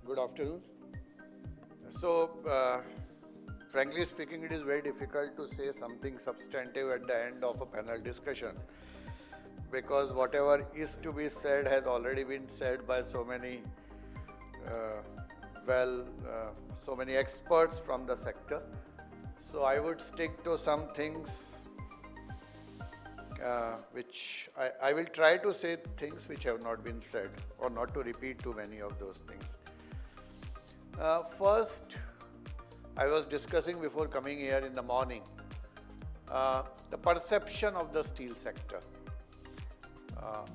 Good afternoon. So, frankly speaking, it is very difficult to say something substantive at the end of a panel discussion because whatever is to be said has already been said by so many, uh, well, so many experts from the sector. So, I would stick to some things which I will try to say things which have not been said or not to repeat too many of those things. First, I was discussing before coming here in the morning the perception of the steel sector.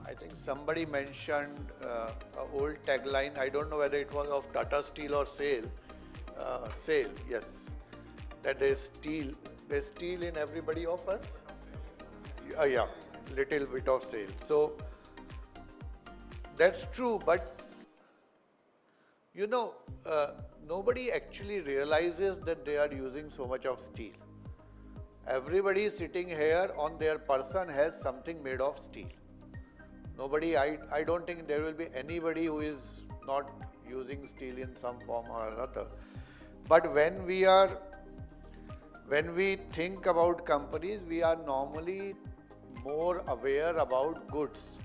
I think somebody mentioned an old tagline. I don't know whether it was of Tata Steel or SAIL. SAIL, yes. That there's steel in everybody of us. Yeah, little bit of SAIL. So that's true, but you know, nobody actually realizes that they are using so much of steel. Everybody sitting here on their person has something made of steel. Nobody, I don't think there will be anybody who is not using steel in some form or another. But when we think about companies, we are normally more aware about goods,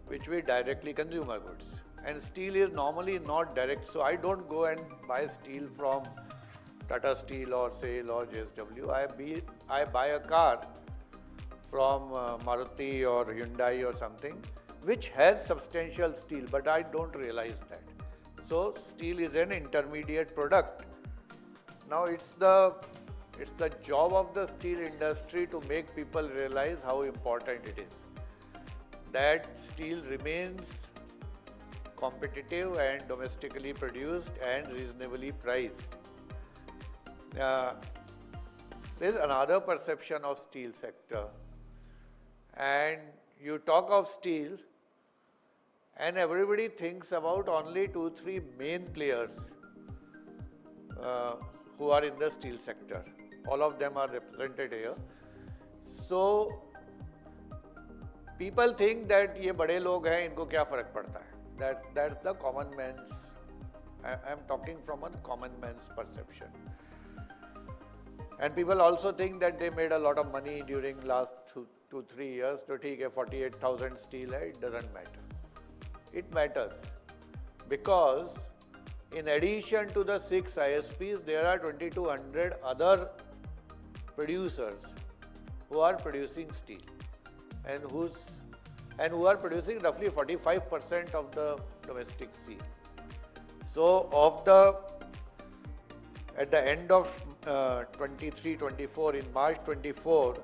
which we directly consumer goods. And steel is normally not direct, so I don't go and buy steel from Tata Steel or SAIL or JSW. I buy a car from Maruti or Hyundai or something, which has substantial steel, but I don't realize that. So steel is an intermediate product. Now it's the job of the steel industry to make people realize how important it is. That steel remains competitive and domestically produced and reasonably priced. There is another perception of steel sector, and you talk of steel and everybody thinks about only 2-3 main players who are in the steel sector. All of them are represented here. So people think that ये बड़े लोग हैं, इनको क्या फर्क पड़ता है? That's the common man's. I'm talking from a common man's perception. And people also think that they made a lot of money during last 2-3 years. So ठीक है, 48,000 steel है, it doesn't matter. It matters because in addition to the 6 ISPs, there are 2,200 other producers who are producing steel and who are producing roughly 45% of the domestic steel. So at the end of 23-24, in March 24,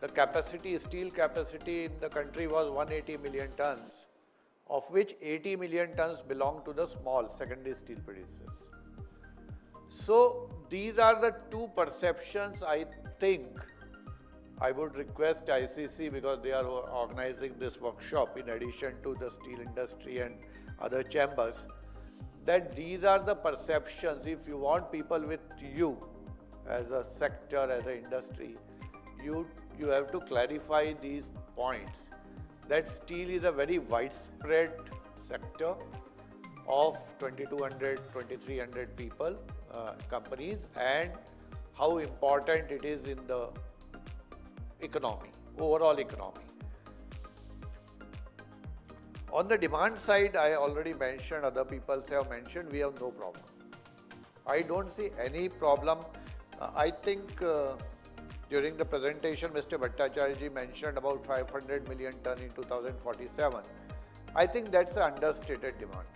the steel capacity in the country was 180 million tons, of which 80 million tons belong to the small secondary steel producers. So these are the two perceptions. I think I would request ICC, because they are organizing this workshop in addition to the steel industry and other chambers, that these are the perceptions. If you want people with you as a sector, as an industry, you have to clarify these points. That steel is a very widespread sector of 2,200, 2,300 people, companies, and how important it is in the economy, overall economy. On the demand side, I already mentioned, other people have mentioned, we have no problem. I don't see any problem. I think during the presentation, Mr. Bhattacharya ji mentioned about 500 million ton in 2047. I think that's an understated demand.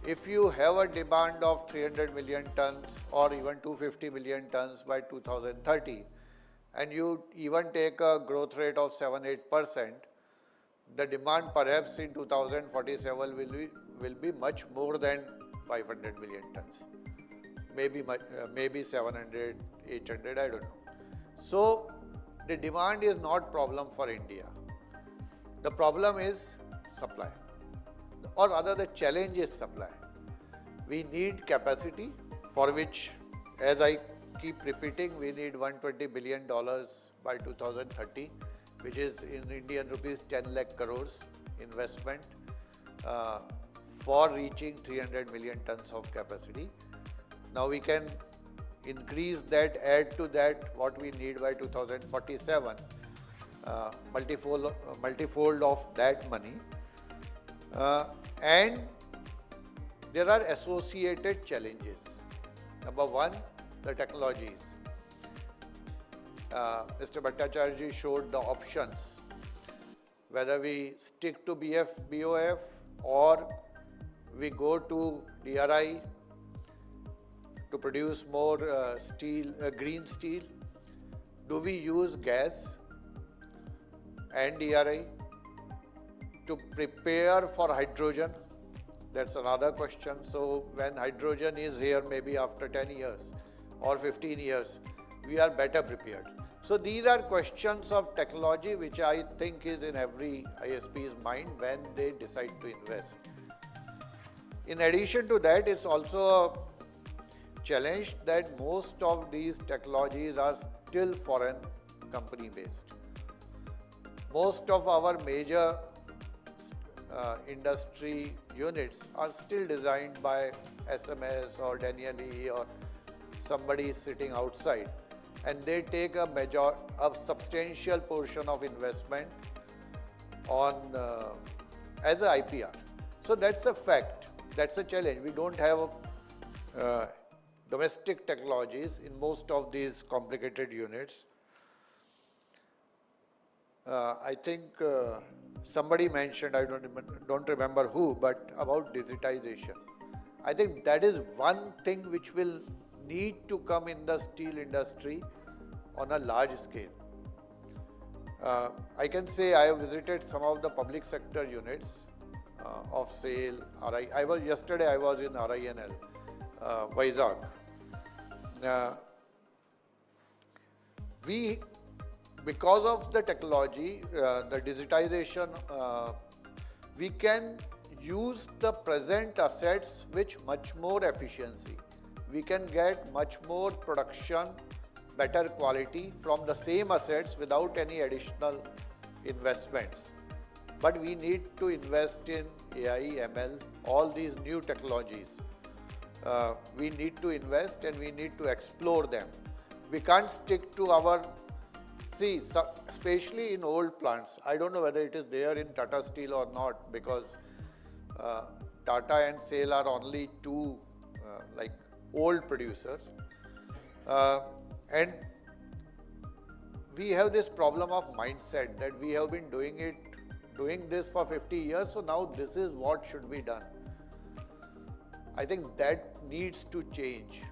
If you have a demand of 300 million tons or even 250 million tons by 2030, and you even take a growth rate of 7-8%, the demand perhaps in 2047 will be much more than 500 million tons. Maybe 700, 800, I don't know. So the demand is not problem for India. The problem is supply, or rather the challenge is supply. We need capacity, for which, as I keep repeating, we need $120 billion by 2030, which is in Indian rupees 10 lakh crores investment for reaching 300 million tons of capacity. Now we can increase that, add to that what we need by 2047, multifold of that money. And there are associated challenges. Number one, the technologies. Mr. Bhattacharya showed the options, whether we stick to BOF or we go to DRI to produce more green steel. Do we use gas and DRI to prepare for hydrogen? That's another question. So when hydrogen is here, maybe after 10 years or 15 years, we are better prepared. So these are questions of technology which I think is in every ISP's mind when they decide to invest. In addition to that, it's also a challenge that most of these technologies are still foreign company based. Most of our major industry units are still designed by SMS or Daniel E or somebody sitting outside, and they take a substantial portion of investment on as a IPR. So that's a fact. That's a challenge. We don't have domestic technologies in most of these complicated units. I think somebody mentioned, I don't remember who, but about digitization. I think that is one thing which will need to come in the steel industry on a large scale. I can say I have visited some of the public sector units of SAIL, RI. Yesterday I was in RINL, Vizag. Because of the technology, the digitization, we can use the present assets with much more efficiency. We can get much more production, better quality from the same assets without any additional investments. But we need to invest in AI, ML, all these new technologies. We need to invest and we need to explore them. We can't stick to our, especially in old plants. I don't know whether it is there in Tata Steel or not, because Tata and SAIL are only two old producers. And we have this problem of mindset that we have been doing this for 50 years, so now this is what should be done. I think that needs to change.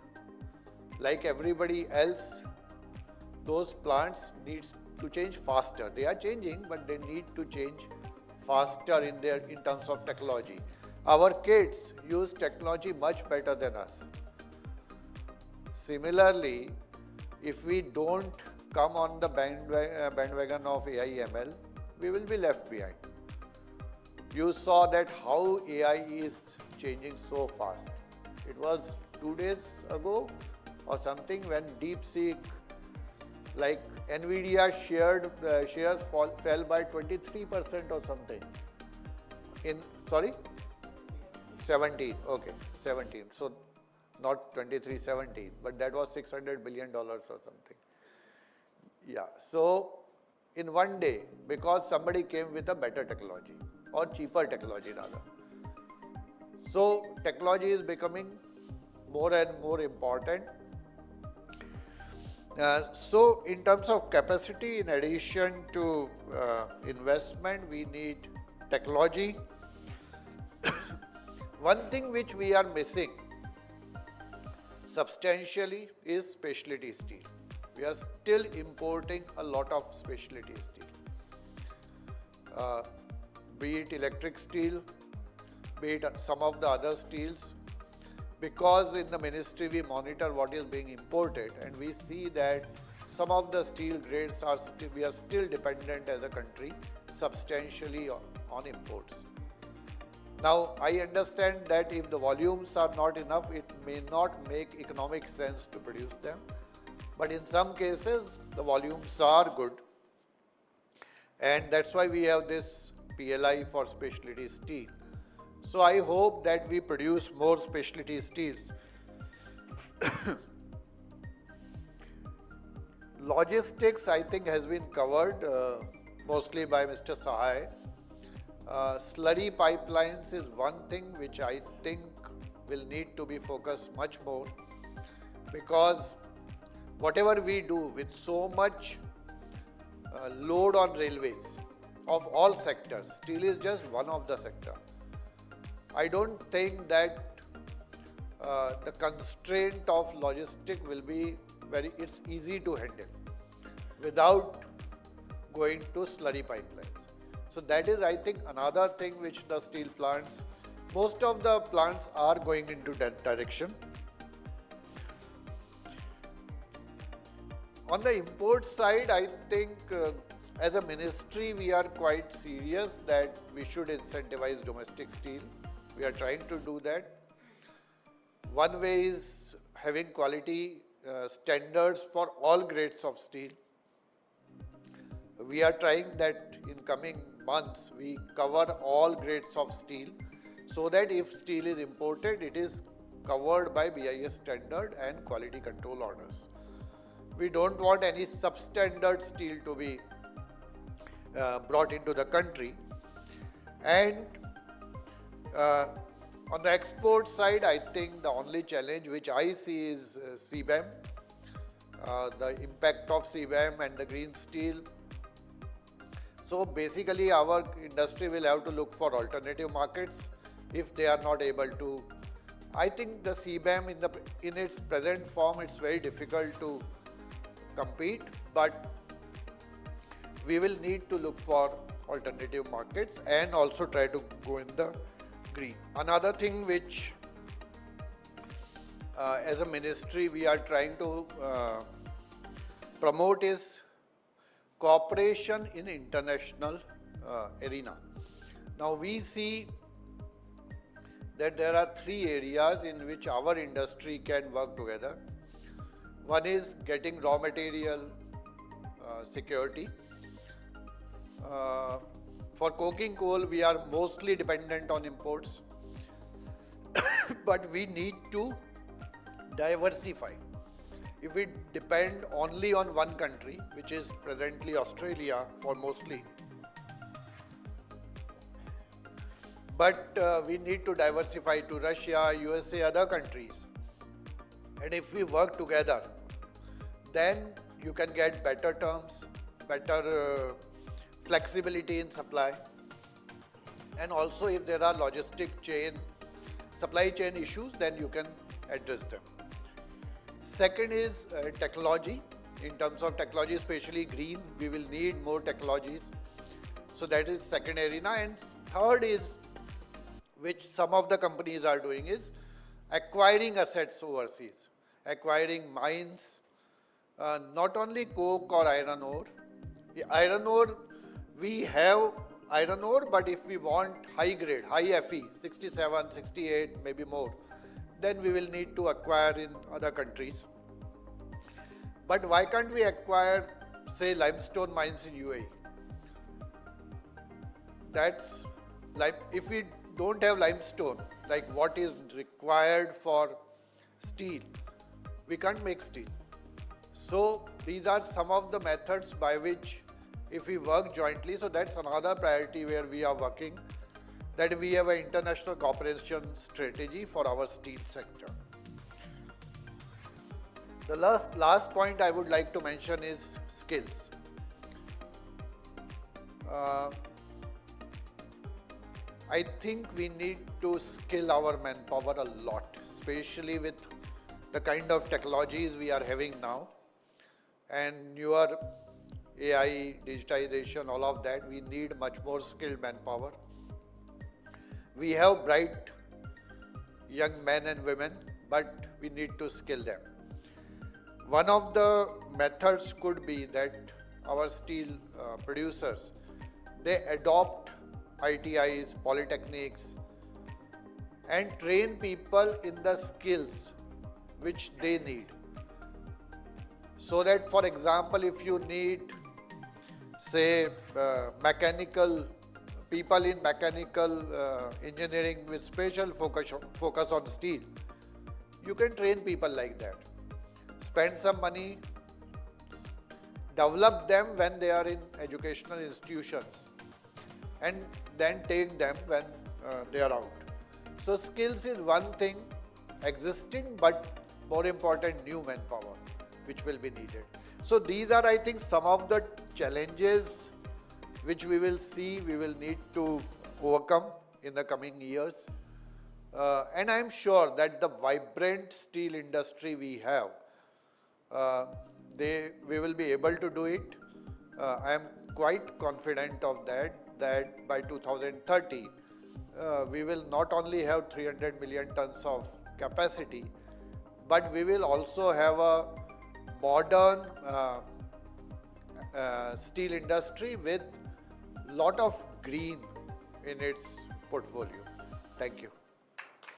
Like everybody else, those plants need to change faster. They are changing, but they need to change faster in terms of technology. Our kids use technology much better than us. Similarly, if we don't come on the bandwagon of AI ML, we will be left behind. You saw that how AI is changing so fast. It was 2 days ago or something when DeepSeek, like NVIDIA shares fell by 23% or something. 17, okay, 17. So not 23, 17, but that was $600 billion or something. Yeah, so in one day, because somebody came with a better technology or cheaper technology rather. So technology is becoming more and more important. So in terms of capacity, in addition to investment, we need technology. One thing which we are missing substantially is specialty steel. We are still importing a lot of specialty steel. Be it electric steel, be it some of the other steels, because in the ministry we monitor what is being imported and we see that some of the steel grades we are still dependent as a country substantially on imports. Now, I understand that if the volumes are not enough, it may not make economic sense to produce them. But in some cases, the volumes are good. And that's why we have this PLI for specialty steel. So I hope that we produce more specialty steels. Logistics, I think, has been covered mostly by Mr. Sahai. Slurry pipelines is one thing which I think will need to be focused much more, because whatever we do with so much load on railways of all sectors, steel is just one of the sector. I don't think that the constraint of logistic will be it's easy to handle without going to slurry pipelines. So that is, I think, another thing which the steel plants, most of the plants are going into that direction. On the import side, I think as a ministry, we are quite serious that we should incentivize domestic steel. We are trying to do that. One way is having quality standards for all grades of steel. We are trying that in coming months, we cover all grades of steel, so that if steel is imported, it is covered by BIS standard and quality control orders. We don't want any substandard steel to be brought into the country. And on the export side, I think the only challenge which I see is CBAM, the impact of CBAM and the green steel. So basically our industry will have to look for alternative markets if they are not able to. I think the CBAM in its present form, it's very difficult to compete, but we will need to look for alternative markets and also try to go in the green. Another thing which as a ministry we are trying to promote is cooperation in international arena. Now we see that there are three areas in which our industry can work together. One is getting raw material security. For coking coal, we are mostly dependent on imports, but we need to diversify. If we depend only on one country, which is presently Australia for mostly, but we need to diversify to Russia, USA, other countries. And if we work together, then you can get better terms, better flexibility in supply. And also if there are supply chain issues, then you can address them. Second is technology. In terms of technology, especially green, we will need more technologies. So that is second arena. And third is, which some of the companies are doing, is acquiring assets overseas, acquiring mines, not only coke or iron ore. The iron ore, we have iron ore, but if we want high grade, high Fe, 67, 68, maybe more, then we will need to acquire in other countries. But why can't we acquire, say, limestone mines in UAE? That's like, if we don't have limestone, like what is required for steel, we can't make steel. So these are some of the methods by which, if we work jointly, so that's another priority where we are working, that we have an international cooperation strategy for our steel sector. The last point I would like to mention is skills. I think we need to skill our manpower a lot, especially with the kind of technologies we are having now and newer AI, digitization, all of that. We need much more skilled manpower. We have bright young men and women, but we need to skill them. One of the methods could be that our steel producers, they adopt ITIs, polytechnics, and train people in the skills which they need. So that, for example, if you need, say, mechanical people in mechanical engineering with special focus on steel. You can train people like that. Spend some money, develop them when they are in educational institutions, and then take them when they are out. So skills is one thing, existing, but more important, new manpower, which will be needed. So these are, I think, some of the challenges which we will see, we will need to overcome in the coming years. And I am sure that the vibrant steel industry we have, we will be able to do it. I am quite confident of that by 2030, we will not only have 300 million tons of capacity, but we will also have a modern steel industry with lot of green in its portfolio. Thank you.